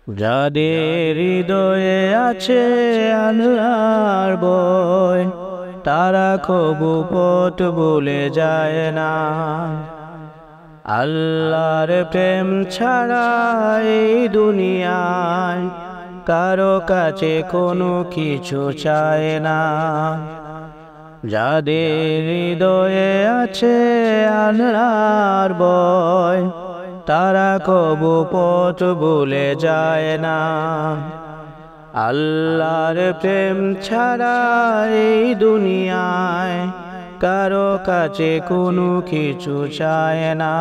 যাদের হৃদয়ে আছে আল্লাহর ভয়, তারা কবু পথ ভুলে যায় না। আল্লাহর প্রেম ছাড়া এই দুনিয়ায় কারো কাছে কোনো কিছু চায় না। যাদের হৃদয়ে আছে আল্লাহর ভয়, তারা কবু পথ ভুলে যায় না। আল্লাহর প্রেম ছাড়া এই দুনিয়ায় কারো কাছে কোনো কিছু চায় না।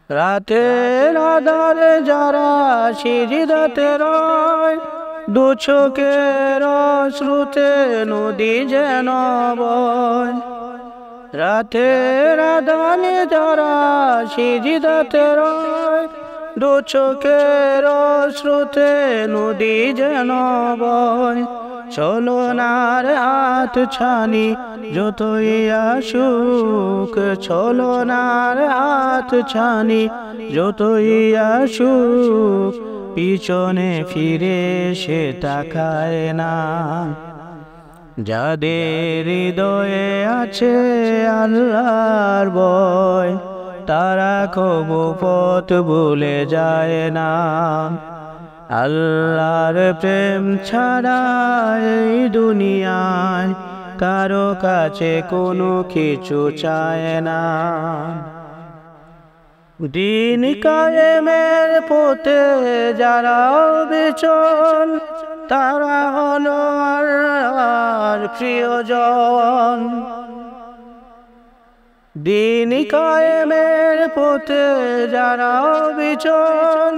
রাতের আঁধারে যারা সিজদাতে রয়, দু চোখের অশ্রুতে নদী যেন বয়। রাতের আঁধারে যারা সিজদাতে রয়, দু চোখের অশ্রুতে নদী যেন বয়। চলনার হাত ছানি যতই আসুক, চলনার হাত ছানি যতই আসুক, পিছনে ফিরে সে তাকায় না। যাদের হৃদয়ে আছে আল্লাহর ভয়, তারা কবু পথ ভুলে যায় না। আল্লাহর প্রেম ছাড়া এই দুনিয়ায় কারো কাছে কোনো কিছু চায় না। দিন কায়েমের পথে যারা বিচল, তারা হলো আল্লাহর প্রিয়জন। দিন কায়েমের পথে যারা বিচল,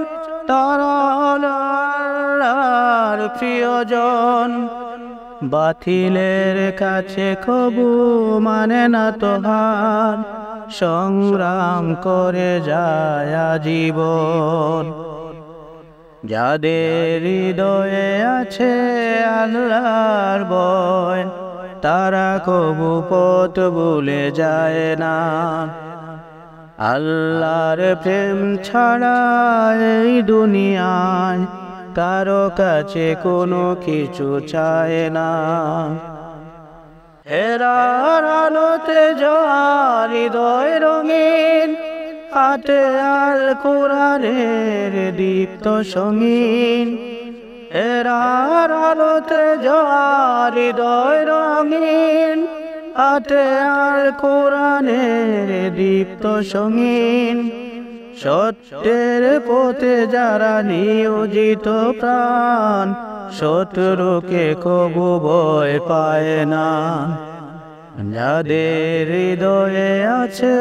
তারা হলো আল্লাহর প্রিয়জন। বাতিলের কাছে কবু মানে না তো হার, সংগ্রাম করে যায় আজীবন। যাদের হৃদয়ে আছে আল্লাহর ভয়, তারা কবু পথ ভুলে যায় না। আল্লাহর প্রেম ছাড়া এই দুনিয়ায় কারো কাছে কোনো কিছু চায় না। হেরার আলোতে যার হৃদয় রঙিন, হাতে আল কোরআনের দীপ্ত সঙ্গীন। হেরার আলোতে যার হৃদয় রঙিন, হাতে আল কোরআনের দীপ্ত সঙ্গীন। সত্যের পথে যারা নিয়োজিত প্রাণ, শত্রুকে কবু ভয় পায় না। যাদের হৃদয়ে আছে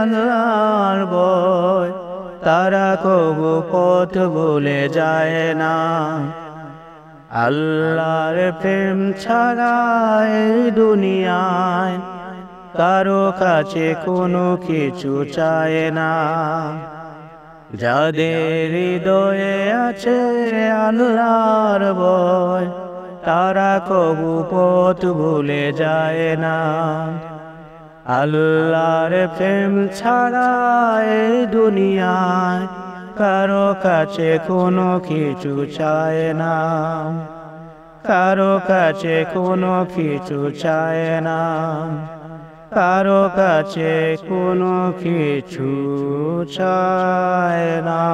আল্লাহর ভয়, তারা কবু পথ ভুলে যায় না। আল্লাহর প্রেম ছাড়া এই দুনিয়ায় কারো কাছে কোনো কিছু চায় না। যাদের হৃদয়ে আছে আল্লাহর ভয়, তারা কবু পথ ভুলে যায় না। আল্লাহর প্রেম ছাড়া এই দুনিয়ায় কারো কাছে কোনো কিছু চায় না। কারো কাছে কোনো কিছু চায় না। কারো কাছে কোনো কিছু চায় না।